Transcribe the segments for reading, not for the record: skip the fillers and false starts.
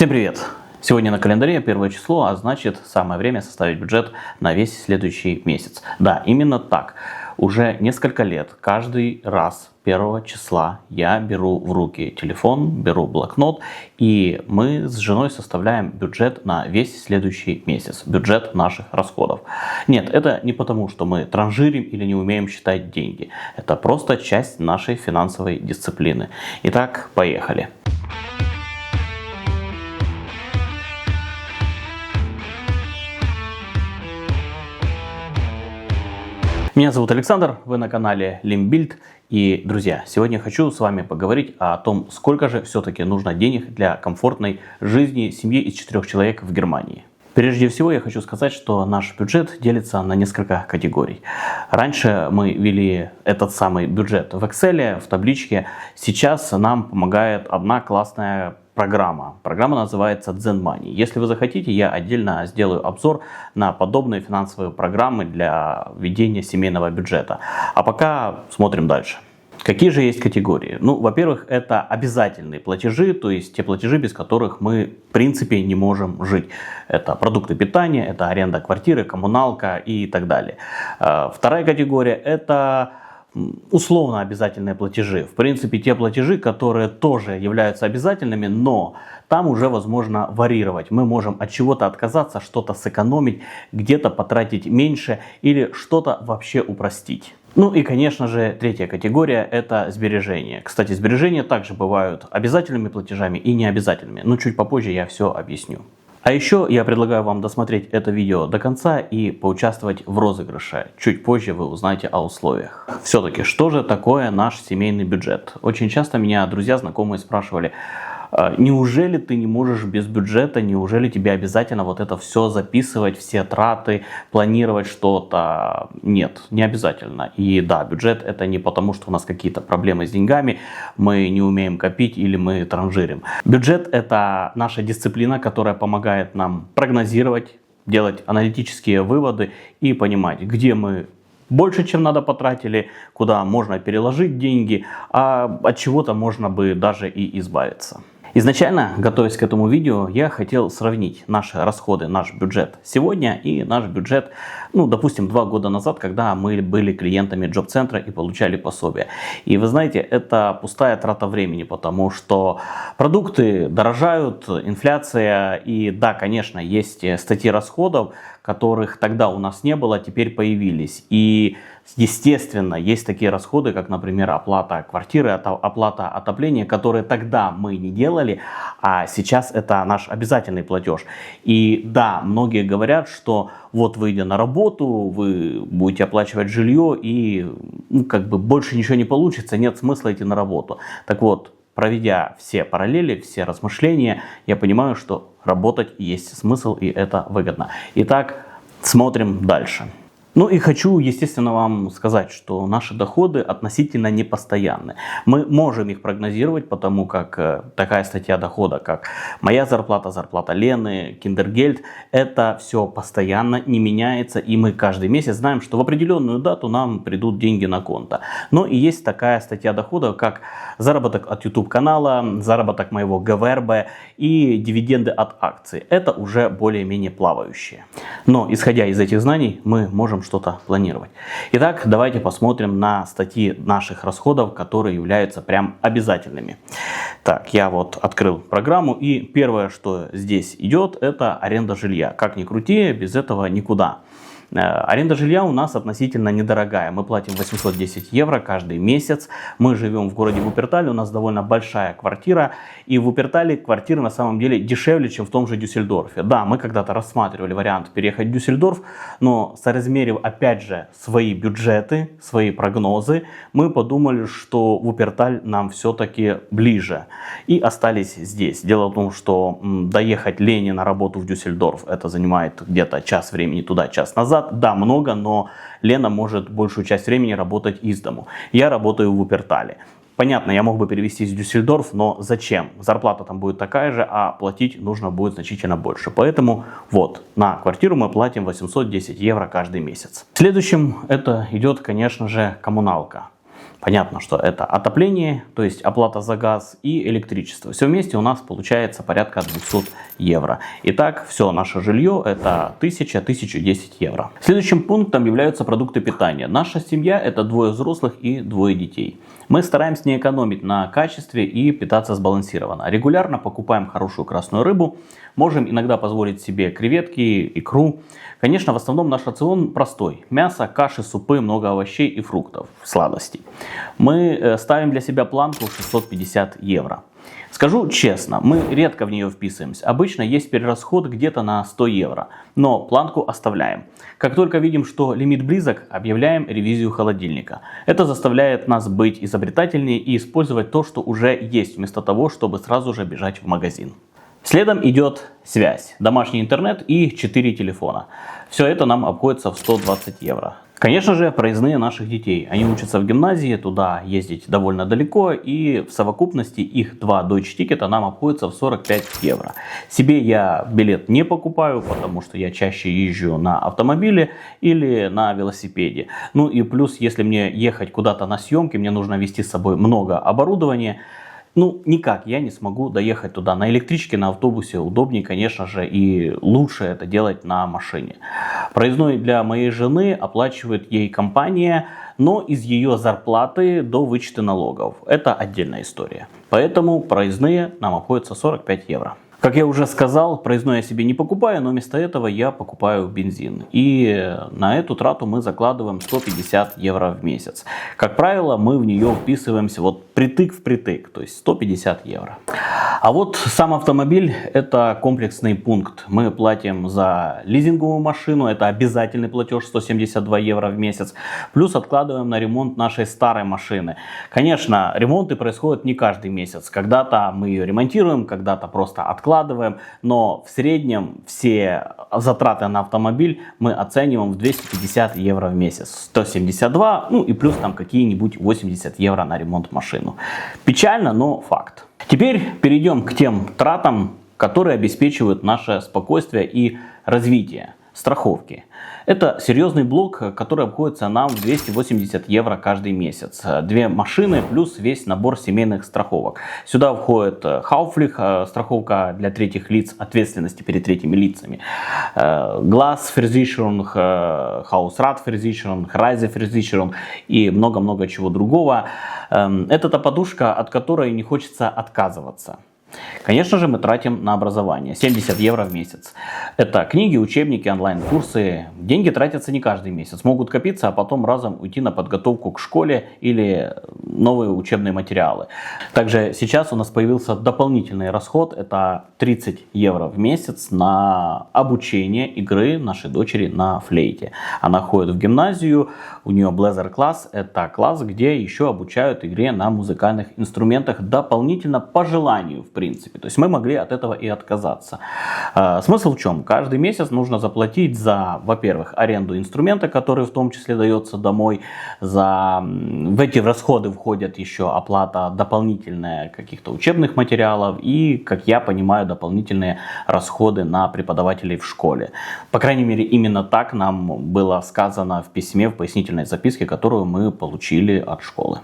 Всем привет! Сегодня на календаре 1 число, а значит самое время составить бюджет на весь следующий месяц. Да, именно так. Уже несколько лет, каждый раз 1 числа я беру в руки телефон, беру блокнот, и мы с женой составляем бюджет на весь следующий месяц, бюджет наших расходов. Нет, это не потому, что мы транжирим или не умеем считать деньги. Это просто часть нашей финансовой дисциплины. Итак, поехали. Меня зовут Александр, вы на канале Limbuild. И, друзья, сегодня хочу с вами поговорить о том, сколько же все-таки нужно денег для комфортной жизни семьи из 4 человек в Германии. Прежде всего я хочу сказать, что наш бюджет делится на несколько категорий. Раньше мы вели этот самый бюджет в Excel, в табличке. Сейчас нам помогает одна классная программа. Программа называется ZenMoney. Если вы захотите, я отдельно сделаю обзор на подобные финансовые программы для ведения семейного бюджета. А пока смотрим дальше. Какие же есть категории? Ну, во-первых, это обязательные платежи, то есть те платежи, без которых мы в принципе не можем жить. Это продукты питания, это аренда квартиры, коммуналка и так далее. Вторая категория – это условно обязательные платежи. В принципе, те платежи, которые тоже являются обязательными, но там уже возможно варьировать. Мы можем от чего-то отказаться, что-то сэкономить, где-то потратить меньше или что-то вообще упростить. Ну и, конечно же, третья категория – это сбережения. Кстати, сбережения также бывают обязательными платежами и необязательными, но чуть попозже я все объясню. А еще я предлагаю вам досмотреть это видео до конца и поучаствовать в розыгрыше. Чуть позже вы узнаете о условиях. Все-таки, что же такое наш семейный бюджет? Очень часто меня друзья, знакомые спрашивали: неужели ты не можешь без бюджета, неужели тебе обязательно вот это все записывать, все траты, планировать что-то? Нет, не обязательно. И да, бюджет это не потому, что у нас какие-то проблемы с деньгами, мы не умеем копить или мы транжирим. Бюджет это наша дисциплина, которая помогает нам прогнозировать, делать аналитические выводы и понимать, где мы больше, чем надо, потратили, куда можно переложить деньги, а от чего-то можно бы даже и избавиться. Изначально, готовясь к этому видео, я хотел сравнить наши расходы, наш бюджет сегодня и наш бюджет, допустим, 2 года назад, когда мы были клиентами джоб-центра и получали пособие. И вы знаете, это пустая трата времени, потому что продукты дорожают, инфляция, и да, конечно, есть статьи расходов, которых тогда у нас не было, теперь появились. И естественно, есть такие расходы, как, например, оплата квартиры, оплата отопления, которые тогда мы не делали, а сейчас это наш обязательный платеж. И да, многие говорят, что вот выйдя на работу, вы будете оплачивать жилье и больше ничего не получится, нет смысла идти на работу. Так вот, проведя все параллели, все размышления, я понимаю, что работать есть смысл и это выгодно. Итак, смотрим дальше. Ну и хочу, естественно, вам сказать, что наши доходы относительно непостоянны. Мы можем их прогнозировать, потому как такая статья дохода, как моя зарплата, зарплата Лены, киндергельд, это все постоянно, не меняется, и мы каждый месяц знаем, что в определенную дату нам придут деньги на конто. Но и есть такая статья дохода, как заработок от YouTube канала, заработок моего ГВРБ и дивиденды от акций. Это уже более-менее плавающие. Но исходя из этих знаний, мы можем что-то планировать. Итак, давайте посмотрим на статьи наших расходов, которые являются прям обязательными. Так, я вот открыл программу, и первое, что здесь идет, это аренда жилья. Как ни крути, без этого никуда. Аренда жилья у нас относительно недорогая. Мы платим 810 евро каждый месяц. Мы живем в городе Вупертале, у нас довольно большая квартира. И в Вупертале квартиры на самом деле дешевле, чем в том же Дюссельдорфе. Да, мы когда-то рассматривали вариант переехать в Дюссельдорф, но соразмерив опять же свои бюджеты, свои прогнозы, мы подумали, что Вуперталь нам все-таки ближе. И остались здесь. Дело в том, что доехать Лене на работу в Дюссельдорф, это занимает где-то час времени туда, час назад. Да, много, но Лена может большую часть времени работать из дому. Я работаю в Вупертале. Понятно, я мог бы перевестись в Дюссельдорф, но зачем? Зарплата там будет такая же, а платить нужно будет значительно больше. Поэтому вот, на квартиру мы платим 810 евро каждый месяц. Следующим это идет, конечно же, коммуналка. Понятно, что это отопление, то есть оплата за газ и электричество. Все вместе у нас получается порядка 200 евро. Итак, все наше жилье это 1000-1010 евро. Следующим пунктом являются продукты питания. Наша семья это 2 взрослых и 2 детей. Мы стараемся не экономить на качестве и питаться сбалансированно. Регулярно покупаем хорошую красную рыбу, можем иногда позволить себе креветки, икру. Конечно, в основном наш рацион простой. Мясо, каши, супы, много овощей и фруктов, сладостей. Мы ставим для себя планку 650 евро. Скажу честно, мы редко в нее вписываемся. Обычно есть перерасход где-то на 100 евро, но планку оставляем. Как только видим, что лимит близок, объявляем ревизию холодильника. Это заставляет нас быть изобретательнее и использовать то, что уже есть, вместо того, чтобы сразу же бежать в магазин. Следом идет связь, домашний интернет и 4 телефона. Все это нам обходится в 120 евро. Конечно же, проездные наших детей. Они учатся в гимназии, туда ездить довольно далеко, и в совокупности их 2 Deutsche Ticket нам обходится в 45 евро. Себе я билет не покупаю, потому что я чаще езжу на автомобиле или на велосипеде. Ну и плюс, если мне ехать куда-то на съемки, мне нужно везти с собой много оборудования. Ну, никак я не смогу доехать туда на электричке, на автобусе. Удобнее, конечно же, и лучше это делать на машине. Проездной для моей жены оплачивает ей компания, но из ее зарплаты до вычета налогов. Это отдельная история. Поэтому проездные нам обходятся 45 евро. Как я уже сказал, проездной я себе не покупаю, но вместо этого я покупаю бензин. И на эту трату мы закладываем 150 евро в месяц. Как правило, мы в нее вписываемся вот притык в притык, то есть 150 евро. А вот сам автомобиль это комплексный пункт. Мы платим за лизинговую машину, это обязательный платеж 172 евро в месяц. Плюс откладываем на ремонт нашей старой машины. Конечно, ремонты происходят не каждый месяц. Когда-то мы ее ремонтируем, когда-то просто откладываем. Но в среднем все затраты на автомобиль мы оцениваем в 250 евро в месяц. 172, ну и плюс там какие-нибудь 80 евро на ремонт машину. Печально, но факт. Теперь перейдем к тем тратам, которые обеспечивают наше спокойствие и развитие. Страховки. Это серьезный блок, который обходится нам в 280 евро каждый месяц. 2 машины плюс весь набор семейных страховок. Сюда входит Haftpflicht, страховка для третьих лиц, ответственности перед третьими лицами. Glasversicherung, Hausratversicherung, Reiseversicherung и много-много чего другого. Это та подушка, от которой не хочется отказываться. Конечно же, мы тратим на образование 70 евро в месяц. Это книги, учебники, онлайн-курсы. Деньги тратятся не каждый месяц. Могут копиться, а потом разом уйти на подготовку к школе или новые учебные материалы. Также сейчас у нас появился дополнительный расход. Это 30 евро в месяц на обучение игры нашей дочери на флейте. Она ходит в гимназию, у нее Bläser класс. Это класс, где еще обучают игре на музыкальных инструментах дополнительно по желанию, в принципе. То есть мы могли от этого и отказаться. Смысл в чем? Каждый месяц нужно заплатить за, во-первых, аренду инструмента, который в том числе дается домой. В эти расходы входят еще оплата дополнительная каких-то учебных материалов и, как я понимаю, дополнительные расходы на преподавателей в школе. По крайней мере, именно так нам было сказано в письме, в пояснительной записке, которую мы получили от школы.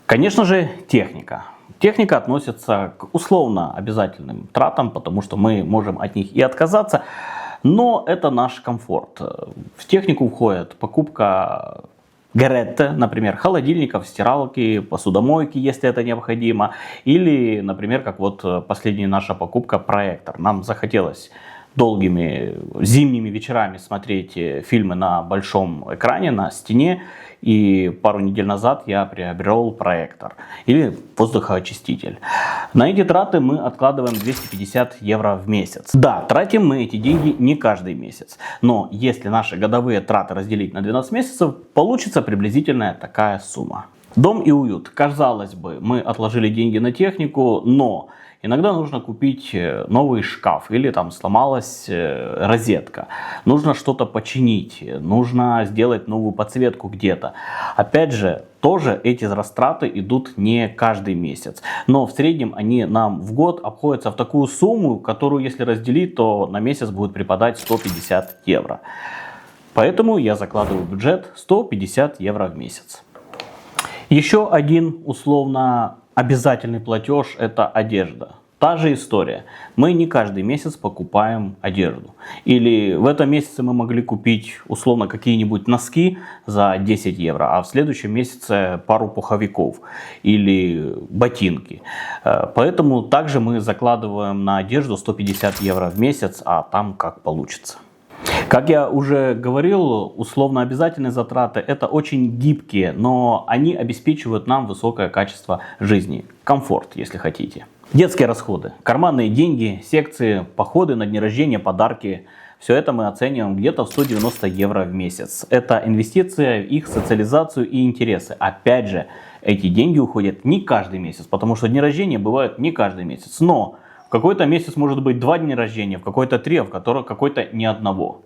Конечно же, техника. Техника относится к условно обязательным тратам, потому что мы можем от них и отказаться, но это наш комфорт. В технику входит покупка Geräte, например, холодильников, стиралки, посудомойки, если это необходимо, или, например, как вот последняя наша покупка, проектор. Нам захотелось долгими зимними вечерами смотреть фильмы на большом экране, на стене. И пару недель назад я приобрел проектор или воздухоочиститель. На эти траты мы откладываем 250 евро в месяц. Да, тратим мы эти деньги не каждый месяц. Но если наши годовые траты разделить на 12 месяцев, получится приблизительная такая сумма. Дом и уют. Казалось бы, мы отложили деньги на технику, но иногда нужно купить новый шкаф или там сломалась розетка. Нужно что-то починить, нужно сделать новую подсветку где-то. Опять же, тоже эти растраты идут не каждый месяц. Но в среднем они нам в год обходятся в такую сумму, которую если разделить, то на месяц будет припадать 150 евро. Поэтому я закладываю бюджет 150 евро в месяц. Еще один условно обязательный платеж – это одежда. Та же история. Мы не каждый месяц покупаем одежду. Или в этом месяце мы могли купить условно какие-нибудь носки за 10 евро, а в следующем месяце пару пуховиков или ботинки. Поэтому также мы закладываем на одежду 150 евро в месяц, а там как получится. Как я уже говорил, условно обязательные затраты – это очень гибкие, но они обеспечивают нам высокое качество жизни, комфорт, если хотите. Детские расходы, карманные деньги, секции, походы на дни рождения, подарки – все это мы оцениваем где-то в 190 евро в месяц. Это инвестиция в их социализацию и интересы. Опять же, эти деньги уходят не каждый месяц, потому что дни рождения бывают не каждый месяц. Но в какой-то месяц может быть 2 дня рождения, в какой-то 3, а в какой-то ни одного.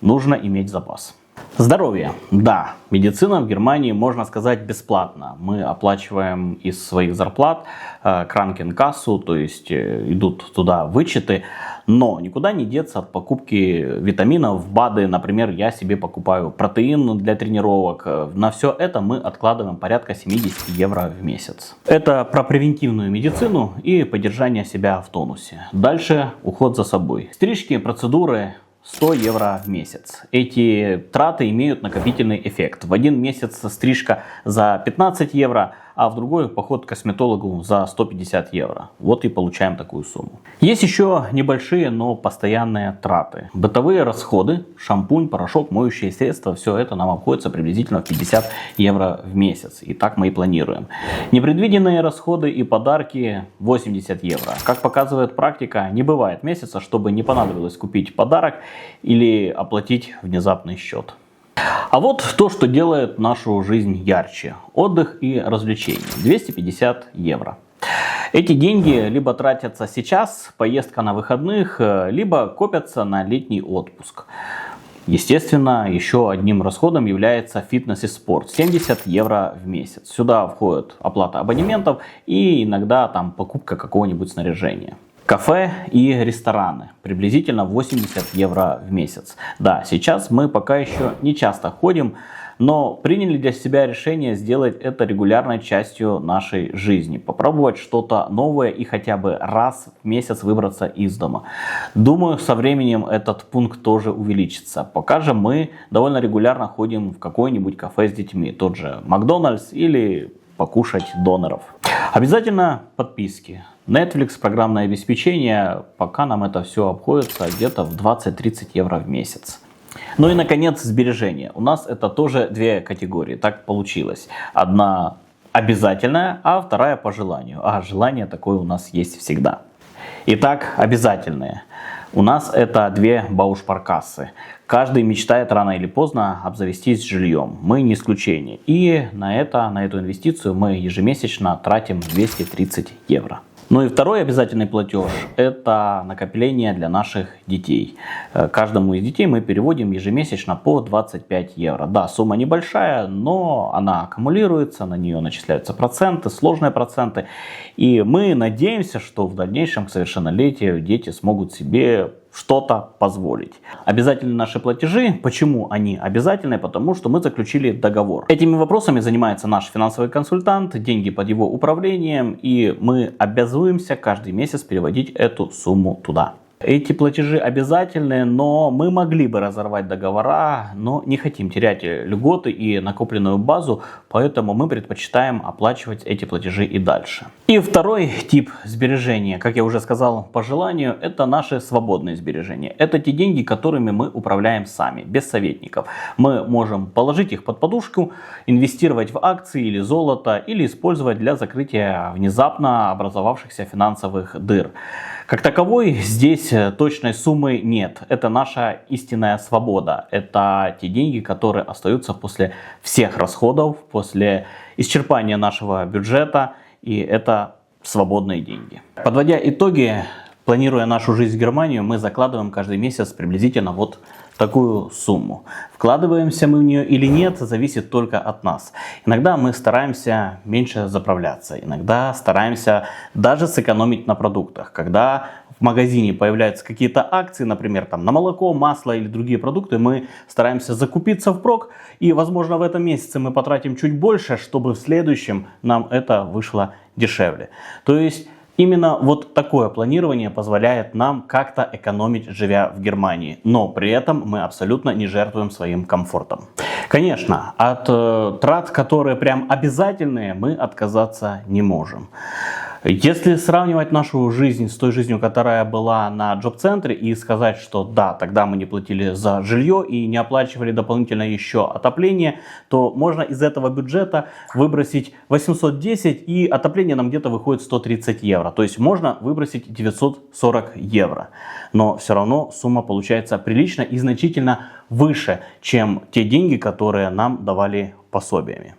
Нужно иметь запас. Здоровье. Да, медицина в Германии, можно сказать, бесплатно. Мы оплачиваем из своих зарплат кранкенкассу, то есть идут туда вычеты. Но никуда не деться от покупки витаминов, БАДы. Например, я себе покупаю протеин для тренировок. На все это мы откладываем порядка 70 евро в месяц. Это про превентивную медицину и поддержание себя в тонусе. Дальше уход за собой. Стрижки, процедуры. 100 евро в месяц. Эти траты имеют накопительный эффект. В один месяц стрижка за 15 евро, а в другой поход к косметологу за 150 евро. Вот и получаем такую сумму. Есть еще небольшие, но постоянные траты. Бытовые расходы, шампунь, порошок, моющие средства, все это нам обходится приблизительно в 50 евро в месяц. И так мы и планируем. Непредвиденные расходы и подарки 80 евро. Как показывает практика, не бывает месяца, чтобы не понадобилось купить подарок или оплатить внезапный счет. А вот то, что делает нашу жизнь ярче. Отдых и развлечения. 250 евро. Эти деньги либо тратятся сейчас, поездка на выходных, либо копятся на летний отпуск. Естественно, еще одним расходом является фитнес и спорт. 70 евро в месяц. Сюда входит оплата абонементов и иногда там покупка какого-нибудь снаряжения. Кафе и рестораны. Приблизительно 80 евро в месяц. Да, сейчас мы пока еще не часто ходим, но приняли для себя решение сделать это регулярной частью нашей жизни. Попробовать что-то новое и хотя бы раз в месяц выбраться из дома. Думаю, со временем этот пункт тоже увеличится. Пока же мы довольно регулярно ходим в какое-нибудь кафе с детьми. Тот же Макдональдс или покушать доноров. Обязательно подписки. Netflix, программное обеспечение, пока нам это все обходится где-то в 20-30 евро в месяц. Ну и наконец сбережения. У нас это тоже две категории, так получилось. Одна обязательная, а вторая по желанию. А желание такое у нас есть всегда. Итак, обязательные. У нас это две баушпаркассы. Каждый мечтает рано или поздно обзавестись жильем. Мы не исключение. И на эту инвестицию мы ежемесячно тратим 230 евро. Ну и второй обязательный платеж – это накопление для наших детей. Каждому из детей мы переводим ежемесячно по 25 евро. Да, сумма небольшая, но она аккумулируется, на нее начисляются проценты, сложные проценты. И мы надеемся, что в дальнейшем к совершеннолетию дети смогут себе что-то позволить. Обязательны наши платежи. Почему они обязательны? Потому что мы заключили договор. Этими вопросами занимается наш финансовый консультант, деньги под его управлением, и мы обязуемся каждый месяц переводить эту сумму туда. Эти платежи обязательны, но мы могли бы разорвать договора, но не хотим терять льготы и накопленную базу, поэтому мы предпочитаем оплачивать эти платежи и дальше. И второй тип сбережения, как я уже сказал, по желанию, это наши свободные сбережения. Это те деньги, которыми мы управляем сами, без советников. Мы можем положить их под подушку, инвестировать в акции или золото, или использовать для закрытия внезапно образовавшихся финансовых дыр. Как таковой здесь точной суммы нет. Это наша истинная свобода. Это те деньги, которые остаются после всех расходов, после исчерпания нашего бюджета. И это свободные деньги. Подводя итоги, планируя нашу жизнь в Германию, мы закладываем каждый месяц приблизительно вот такую сумму. Вкладываемся мы в нее или нет, зависит только от нас. Иногда мы стараемся меньше заправляться, иногда стараемся даже сэкономить на продуктах. Когда в магазине появляются какие-то акции, например, там на молоко, масло или другие продукты, мы стараемся закупиться впрок, и, возможно, в этом месяце мы потратим чуть больше, чтобы в следующем нам это вышло дешевле. То есть именно вот такое планирование позволяет нам как-то экономить, живя в Германии, но при этом мы абсолютно не жертвуем своим комфортом. Конечно, от трат, которые прям обязательные, мы отказаться не можем. Если сравнивать нашу жизнь с той жизнью, которая была на джоб-центре, и сказать, что да, тогда мы не платили за жилье и не оплачивали дополнительно еще отопление, то можно из этого бюджета выбросить 810, и отопление нам где-то выходит 130 евро. То есть можно выбросить 940 евро. Но все равно сумма получается прилично и значительно выше, чем те деньги, которые нам давали пособиями.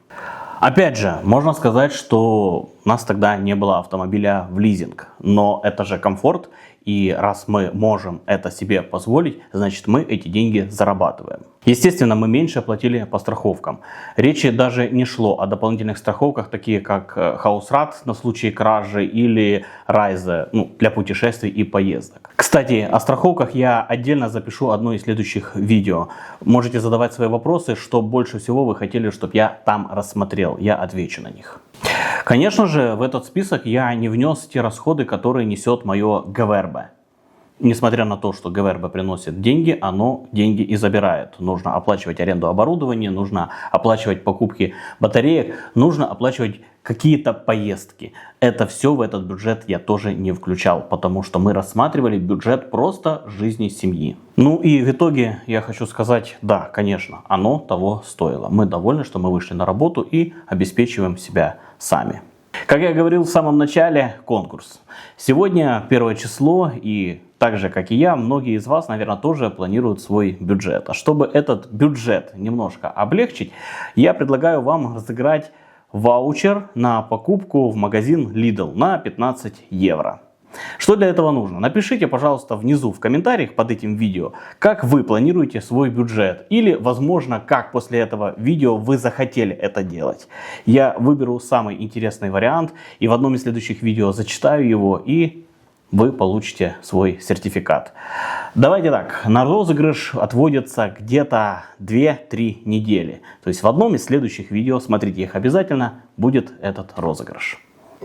Опять же, можно сказать, что у нас тогда не было автомобиля в лизинг, но это же комфорт, и раз мы можем это себе позволить, значит мы эти деньги зарабатываем. Естественно, мы меньше платили по страховкам. Речи даже не шло о дополнительных страховках, такие как Hausrat на случай кражи или Reise, для путешествий и поездок. Кстати, о страховках я отдельно запишу одно из следующих видео. Можете задавать свои вопросы, что больше всего вы хотели, чтобы я там рассмотрел. Я отвечу на них. Конечно же, в этот список я не внес те расходы, которые несет мое Gewerbe. Несмотря на то, что Gewerbe приносит деньги, оно деньги и забирает. Нужно оплачивать аренду оборудования, нужно оплачивать покупки батареек, нужно оплачивать какие-то поездки. Это все в этот бюджет я тоже не включал, потому что мы рассматривали бюджет просто жизни семьи. Ну и в итоге я хочу сказать, да, конечно, оно того стоило. Мы довольны, что мы вышли на работу и обеспечиваем себя сами. Как я говорил в самом начале, конкурс. Сегодня 1 число, и так же, как и я, многие из вас, наверное, тоже планируют свой бюджет. А чтобы этот бюджет немножко облегчить, я предлагаю вам разыграть ваучер на покупку в магазин Lidl на 15 евро. Что для этого нужно? Напишите, пожалуйста, внизу в комментариях под этим видео, как вы планируете свой бюджет. Или, возможно, как после этого видео вы захотели это делать. Я выберу самый интересный вариант и в одном из следующих видео зачитаю его, и вы получите свой сертификат. Давайте так, на розыгрыш отводится где-то 2-3 недели. То есть в одном из следующих видео, смотрите их обязательно, будет этот розыгрыш.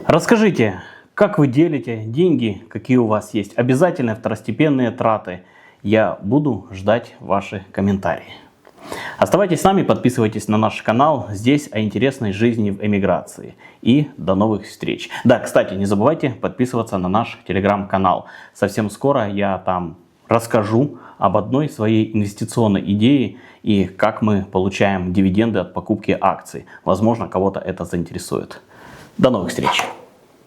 Расскажите, как вы делите деньги, какие у вас есть обязательные второстепенные траты. Я буду ждать ваши комментарии. Оставайтесь с нами, подписывайтесь на наш канал. Здесь о интересной жизни в эмиграции. И до новых встреч. Да, кстати, не забывайте подписываться на наш телеграм-канал. Совсем скоро я там расскажу об одной своей инвестиционной идее и как мы получаем дивиденды от покупки акций. Возможно, кого-то это заинтересует. До новых встреч!